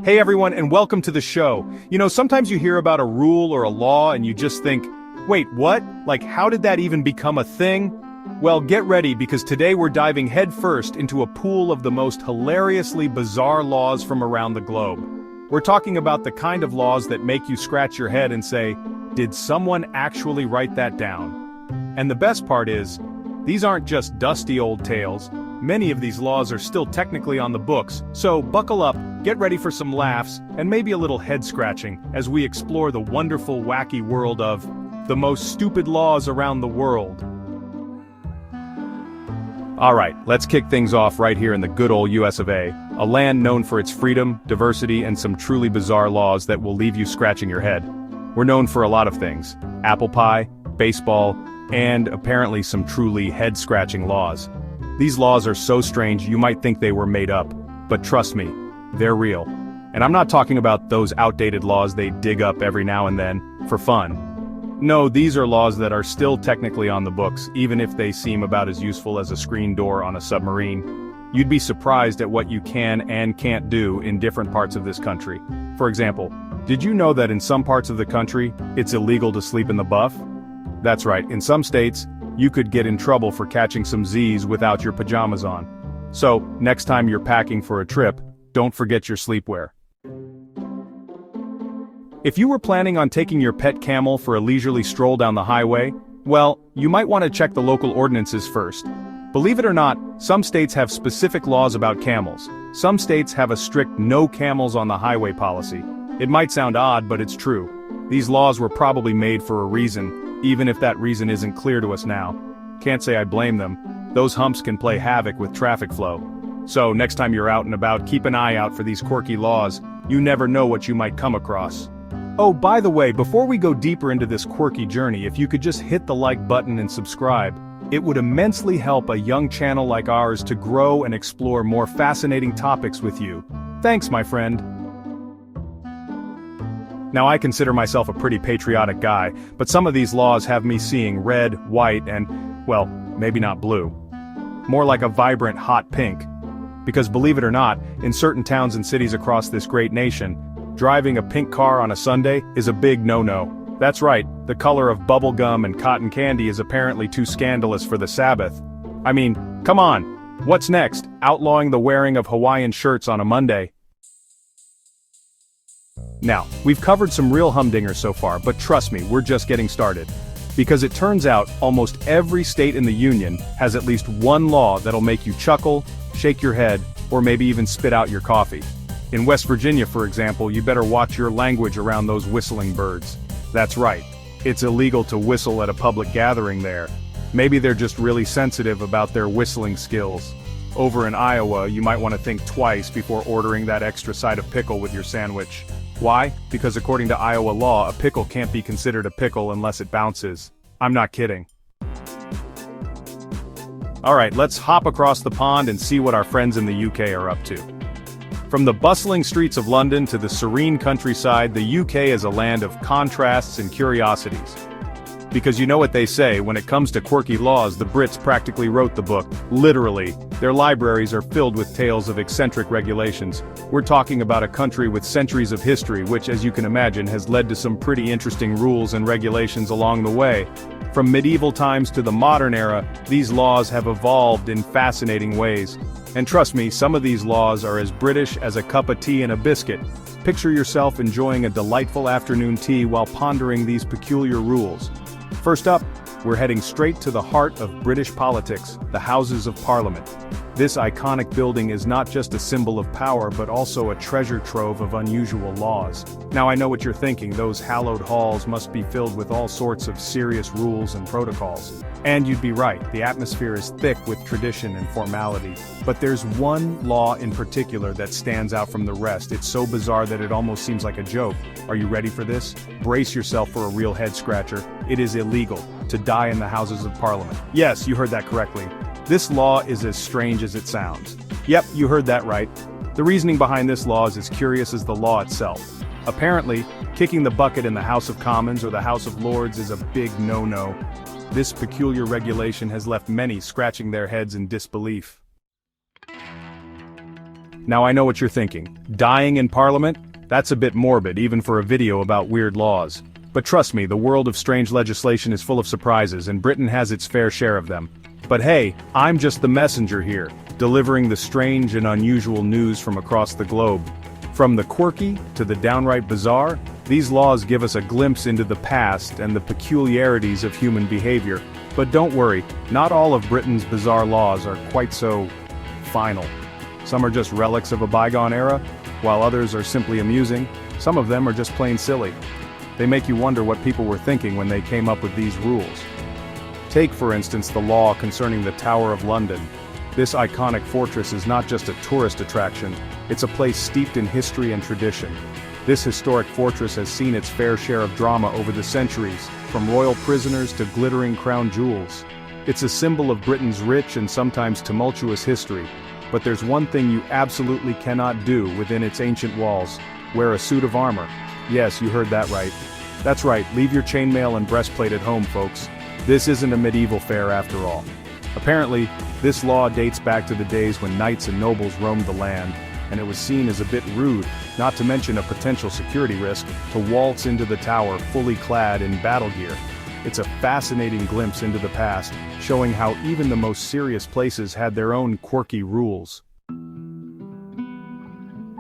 Hey everyone, and welcome to the show. Sometimes you hear about a rule or a law and you just think, wait, what? Like, how did that even become a thing? Well, get ready because today we're diving headfirst into a pool of the most hilariously bizarre laws from around the globe. We're talking about the kind of laws that make you scratch your head and say, did someone actually write that down? And the best part is, these aren't just dusty old tales. Many of these laws are still technically on the books, so buckle up, get ready for some laughs, and maybe a little head-scratching as we explore the wonderful, wacky world of the most stupid laws around the world. Alright, let's kick things off right here in the good old US of A, a land known for its freedom, diversity, and some truly bizarre laws that will leave you scratching your head. We're known for a lot of things: apple pie, baseball, and apparently some truly head-scratching laws. These laws are so strange you might think they were made up, but trust me, they're real. And I'm not talking about those outdated laws they dig up every now and then, for fun. No, these are laws that are still technically on the books, even if they seem about as useful as a screen door on a submarine. You'd be surprised at what you can and can't do in different parts of this country. For example, did you know that in some parts of the country, it's illegal to sleep in the buff? That's right, in some states, you could get in trouble for catching some Z's without your pajamas on. So, next time you're packing for a trip, don't forget your sleepwear. If you were planning on taking your pet camel for a leisurely stroll down the highway, well, you might want to check the local ordinances first. Believe it or not, some states have specific laws about camels. Some states have a strict no camels on the highway policy. It might sound odd, but it's true. These laws were probably made for a reason, even if that reason isn't clear to us now. Can't say I blame them. Those humps can play havoc with traffic flow. So, next time you're out and about, keep an eye out for these quirky laws. You never know what you might come across. Oh, by the way, before we go deeper into this quirky journey, if you could just hit the like button and subscribe, it would immensely help a young channel like ours to grow and explore more fascinating topics with you. Thanks, my friend. Now, I consider myself a pretty patriotic guy, but some of these laws have me seeing red, white, and, well, maybe not blue. More like a vibrant, hot pink. Because believe it or not, in certain towns and cities across this great nation, driving a pink car on a Sunday is a big no-no. That's right, the color of bubble gum and cotton candy is apparently too scandalous for the Sabbath. I mean, come on, what's next? Outlawing the wearing of Hawaiian shirts on a Monday? Now, we've covered some real humdingers so far, but trust me, we're just getting started. Because it turns out, almost every state in the Union has at least one law that'll make you chuckle, shake your head, or maybe even spit out your coffee. In West Virginia, for example, you better watch your language around those whistling birds. That's right, it's illegal to whistle at a public gathering there. Maybe they're just really sensitive about their whistling skills. Over in Iowa, you might want to think twice before ordering that extra side of pickle with your sandwich. Why? Because according to Iowa law, a pickle can't be considered a pickle unless it bounces. I'm not kidding. Alright, let's hop across the pond and see what our friends in the UK are up to. From the bustling streets of London to the serene countryside, the UK is a land of contrasts and curiosities. Because you know what they say, when it comes to quirky laws, the Brits practically wrote the book. Literally. Their libraries are filled with tales of eccentric regulations. We're talking about a country with centuries of history which, as you can imagine, has led to some pretty interesting rules and regulations along the way. From medieval times to the modern era, these laws have evolved in fascinating ways. And trust me, some of these laws are as British as a cup of tea and a biscuit. Picture yourself enjoying a delightful afternoon tea while pondering these peculiar rules. First up, we're heading straight to the heart of British politics, the Houses of Parliament. This iconic building is not just a symbol of power but also a treasure trove of unusual laws. Now I know what you're thinking, those hallowed halls must be filled with all sorts of serious rules and protocols. And you'd be right, the atmosphere is thick with tradition and formality. But there's one law in particular that stands out from the rest. It's so bizarre that it almost seems like a joke. Are you ready for this? Brace yourself for a real head-scratcher. It is illegal to die in the Houses of Parliament. Yes, you heard that correctly. This law is as strange as it sounds. Yep, you heard that right. The reasoning behind this law is as curious as the law itself. Apparently, kicking the bucket in the House of Commons or the House of Lords is a big no-no. This peculiar regulation has left many scratching their heads in disbelief. Now I know what you're thinking. Dying in Parliament? That's a bit morbid, even for a video about weird laws. But trust me, the world of strange legislation is full of surprises, and Britain has its fair share of them. But hey, I'm just the messenger here, delivering the strange and unusual news from across the globe. From the quirky to the downright bizarre, these laws give us a glimpse into the past and the peculiarities of human behavior. But don't worry, not all of Britain's bizarre laws are quite so final. Some are just relics of a bygone era, while others are simply amusing. Some of them are just plain silly. They make you wonder what people were thinking when they came up with these rules. Take, for instance, the law concerning the Tower of London. This iconic fortress is not just a tourist attraction, it's a place steeped in history and tradition. This historic fortress has seen its fair share of drama over the centuries, from royal prisoners to glittering crown jewels. It's a symbol of Britain's rich and sometimes tumultuous history, but there's one thing you absolutely cannot do within its ancient walls: wear a suit of armor. Yes, you heard that right. That's right, leave your chainmail and breastplate at home, folks. This isn't a medieval fair after all. Apparently, this law dates back to the days when knights and nobles roamed the land, and it was seen as a bit rude, not to mention a potential security risk, to waltz into the tower fully clad in battle gear. It's a fascinating glimpse into the past, showing how even the most serious places had their own quirky rules.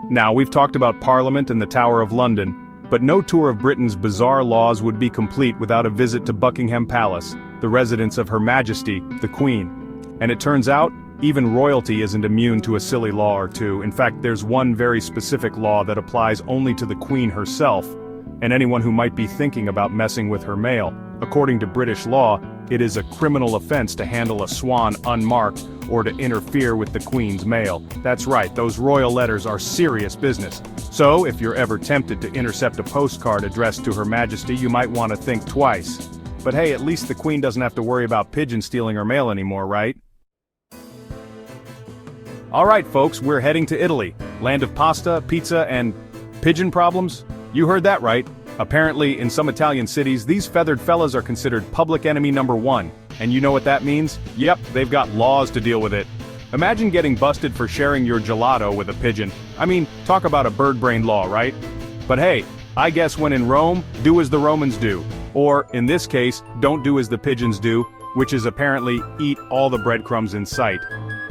Now, we've talked about Parliament and the Tower of London, but no tour of Britain's bizarre laws would be complete without a visit to Buckingham Palace, the residence of Her Majesty, the Queen. And it turns out, even royalty isn't immune to a silly law or two. In fact, there's one very specific law that applies only to the Queen herself, and anyone who might be thinking about messing with her mail. According to British law, it is a criminal offense to handle a swan unmarked or to interfere with the Queen's mail. That's right, those royal letters are serious business. So, if you're ever tempted to intercept a postcard addressed to Her Majesty, you might want to think twice. But hey, at least the Queen doesn't have to worry about pigeons stealing her mail anymore, right? Alright folks, we're heading to Italy, land of pasta, pizza, and pigeon problems? You heard that right. Apparently, in some Italian cities, these feathered fellas are considered public enemy number one. And you know what that means? Yep, they've got laws to deal with it. Imagine getting busted for sharing your gelato with a pigeon. I mean, talk about a bird-brained law, right? But hey, I guess when in Rome, do as the Romans do. Or, in this case, don't do as the pigeons do, which is apparently eat all the breadcrumbs in sight.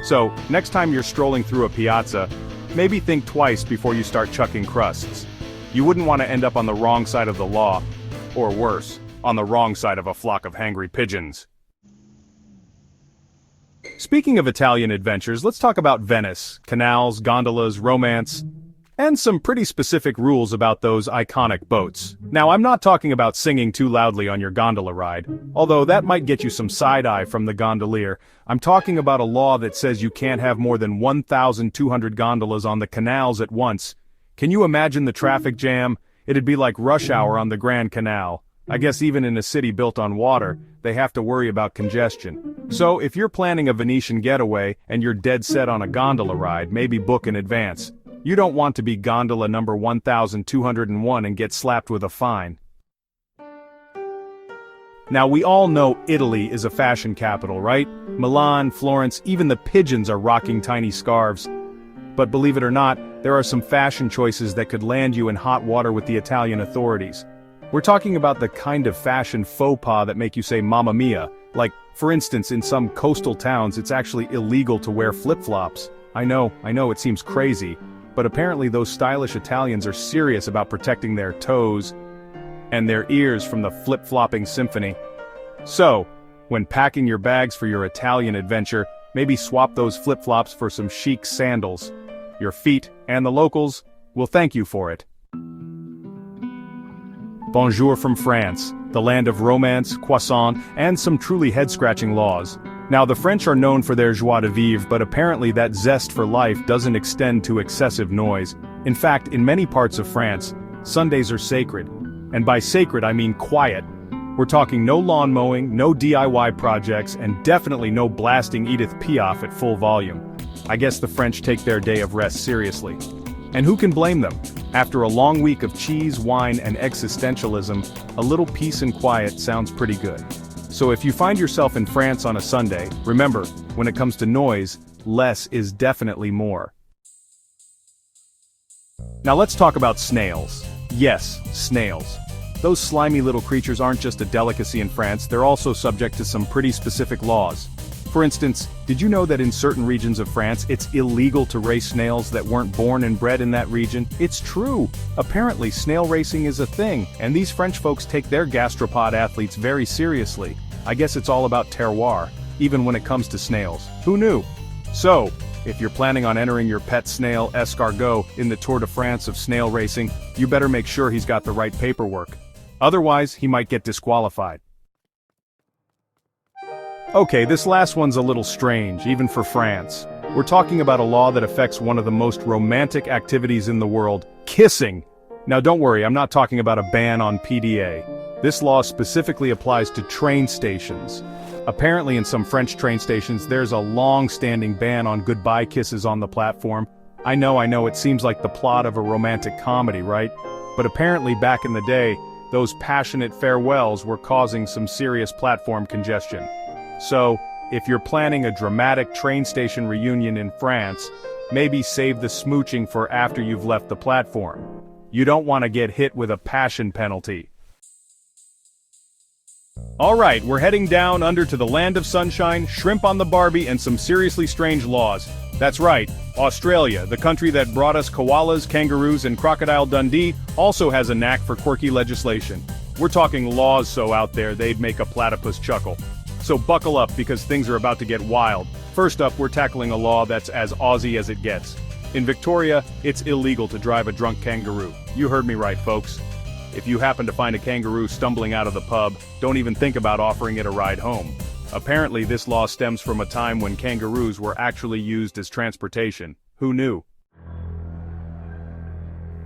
So, next time you're strolling through a piazza, maybe think twice before you start chucking crusts. You wouldn't want to end up on the wrong side of the law, or worse, on the wrong side of a flock of hangry pigeons. Speaking of Italian adventures, let's talk about Venice, canals, gondolas, romance, and some pretty specific rules about those iconic boats. Now, I'm not talking about singing too loudly on your gondola ride, although that might get you some side-eye from the gondolier. I'm talking about a law that says you can't have more than 1,200 gondolas on the canals at once. Can you imagine the traffic jam? It'd be like rush hour on the Grand Canal. I guess even in a city built on water, they have to worry about congestion. So, if you're planning a Venetian getaway and you're dead set on a gondola ride, maybe book in advance. You don't want to be gondola number 1201 and get slapped with a fine. Now, we all know Italy is a fashion capital, right? Milan, Florence, even the pigeons are rocking tiny scarves. But believe it or not, there are some fashion choices that could land you in hot water with the Italian authorities. We're talking about the kind of fashion faux pas that make you say Mamma Mia. Like, for instance, in some coastal towns it's actually illegal to wear flip-flops. I know, it seems crazy, but apparently those stylish Italians are serious about protecting their toes and their ears from the flip-flopping symphony. So, when packing your bags for your Italian adventure, maybe swap those flip-flops for some chic sandals. Your feet, and the locals, will thank you for it. Bonjour from France, the land of romance, croissant, and some truly head-scratching laws. Now, the French are known for their joie de vivre, but apparently that zest for life doesn't extend to excessive noise. In fact, in many parts of France, Sundays are sacred. And by sacred, I mean quiet. We're talking no lawn mowing, no DIY projects, and definitely no blasting Edith Piaf at full volume. I guess the French take their day of rest seriously. And who can blame them? After a long week of cheese, wine, and existentialism, a little peace and quiet sounds pretty good. So if you find yourself in France on a Sunday, remember, when it comes to noise, less is definitely more. Now let's talk about snails. Yes, snails. Those slimy little creatures aren't just a delicacy in France, they're also subject to some pretty specific laws. For instance, did you know that in certain regions of France it's illegal to race snails that weren't born and bred in that region? It's true! Apparently snail racing is a thing, and these French folks take their gastropod athletes very seriously. I guess it's all about terroir, even when it comes to snails. Who knew? So, if you're planning on entering your pet snail escargot in the Tour de France of snail racing, you better make sure he's got the right paperwork. Otherwise, he might get disqualified. Okay, this last one's a little strange, even for France. We're talking about a law that affects one of the most romantic activities in the world, kissing. Now don't worry, I'm not talking about a ban on PDA. This law specifically applies to train stations. Apparently in some French train stations there's a long-standing ban on goodbye kisses on the platform. I know, it seems like the plot of a romantic comedy, right? But apparently back in the day, those passionate farewells were causing some serious platform congestion. So, if you're planning a dramatic train station reunion in France, maybe save the smooching for after you've left the platform. You don't want to get hit with a passion penalty. Alright, we're heading down under to the land of sunshine, shrimp on the Barbie, and some seriously strange laws. That's right, Australia, the country that brought us koalas, kangaroos, and Crocodile Dundee, also has a knack for quirky legislation. We're talking laws so out there they'd make a platypus chuckle. So buckle up because things are about to get wild. First up, we're tackling a law that's as Aussie as it gets. In Victoria, it's illegal to drive a drunk kangaroo. You heard me right, folks. If you happen to find a kangaroo stumbling out of the pub, don't even think about offering it a ride home. Apparently this law stems from a time when kangaroos were actually used as transportation. Who knew?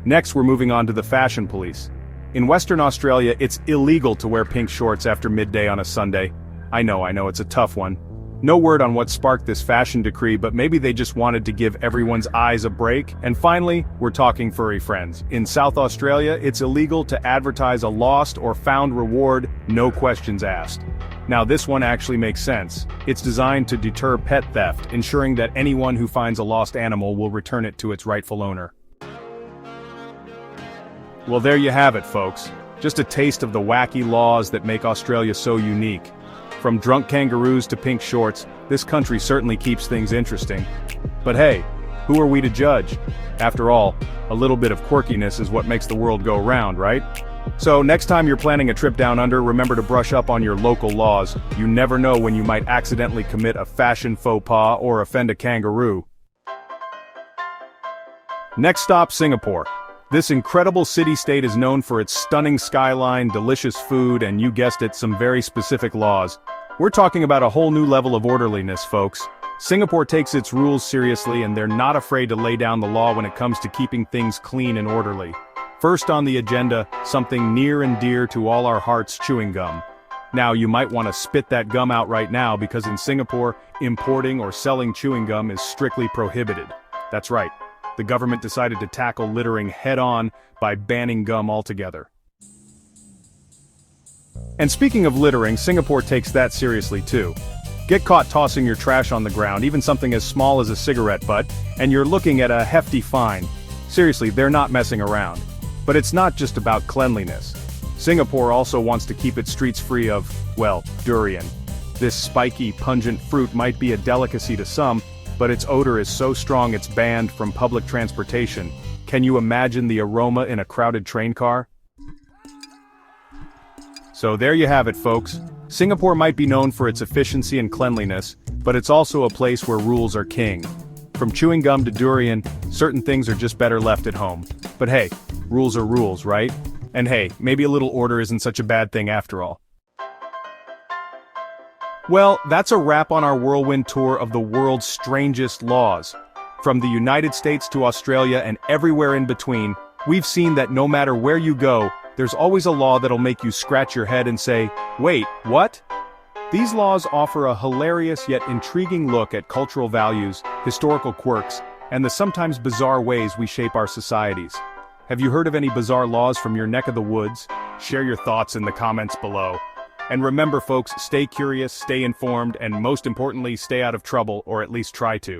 Next, we're moving on to the fashion police. In Western Australia, it's illegal to wear pink shorts after midday on a Sunday. I know, it's a tough one. No word on what sparked this fashion decree, but maybe they just wanted to give everyone's eyes a break. And finally, we're talking furry friends. In South Australia, it's illegal to advertise a lost or found reward, no questions asked. Now this one actually makes sense. It's designed to deter pet theft, ensuring that anyone who finds a lost animal will return it to its rightful owner. Well, there you have it, folks. Just a taste of the wacky laws that make Australia so unique. From drunk kangaroos to pink shorts, this country certainly keeps things interesting. But hey, who are we to judge? After all, a little bit of quirkiness is what makes the world go round, right? So next time you're planning a trip down under, remember to brush up on your local laws. You never know when you might accidentally commit a fashion faux pas or offend a kangaroo. Next stop, Singapore. This incredible city-state is known for its stunning skyline, delicious food, and you guessed it, some very specific laws. We're talking about a whole new level of orderliness, folks. Singapore takes its rules seriously and they're not afraid to lay down the law when it comes to keeping things clean and orderly. First on the agenda, something near and dear to all our hearts, chewing gum. Now you might want to spit that gum out right now because in Singapore, importing or selling chewing gum is strictly prohibited. That's right. The government decided to tackle littering head-on by banning gum altogether. And speaking of littering, Singapore takes that seriously too. Get caught tossing your trash on the ground, even something as small as a cigarette butt, and you're looking at a hefty fine. Seriously, they're not messing around. But it's not just about cleanliness. Singapore also wants to keep its streets free of, well, durian. This spiky, pungent fruit might be a delicacy to some, but its odor is so strong it's banned from public transportation. Can you imagine the aroma in a crowded train car? So there you have it, folks. Singapore might be known for its efficiency and cleanliness, but it's also a place where rules are king. From chewing gum to durian, certain things are just better left at home. But hey, rules are rules, right? And hey, maybe a little order isn't such a bad thing after all. Well, that's a wrap on our whirlwind tour of the world's strangest laws. From the United States to Australia and everywhere in between, we've seen that no matter where you go, there's always a law that'll make you scratch your head and say, wait, what? These laws offer a hilarious yet intriguing look at cultural values, historical quirks, and the sometimes bizarre ways we shape our societies. Have you heard of any bizarre laws from your neck of the woods? Share your thoughts in the comments below. And remember folks, stay curious, stay informed, and most importantly, stay out of trouble, or at least try to.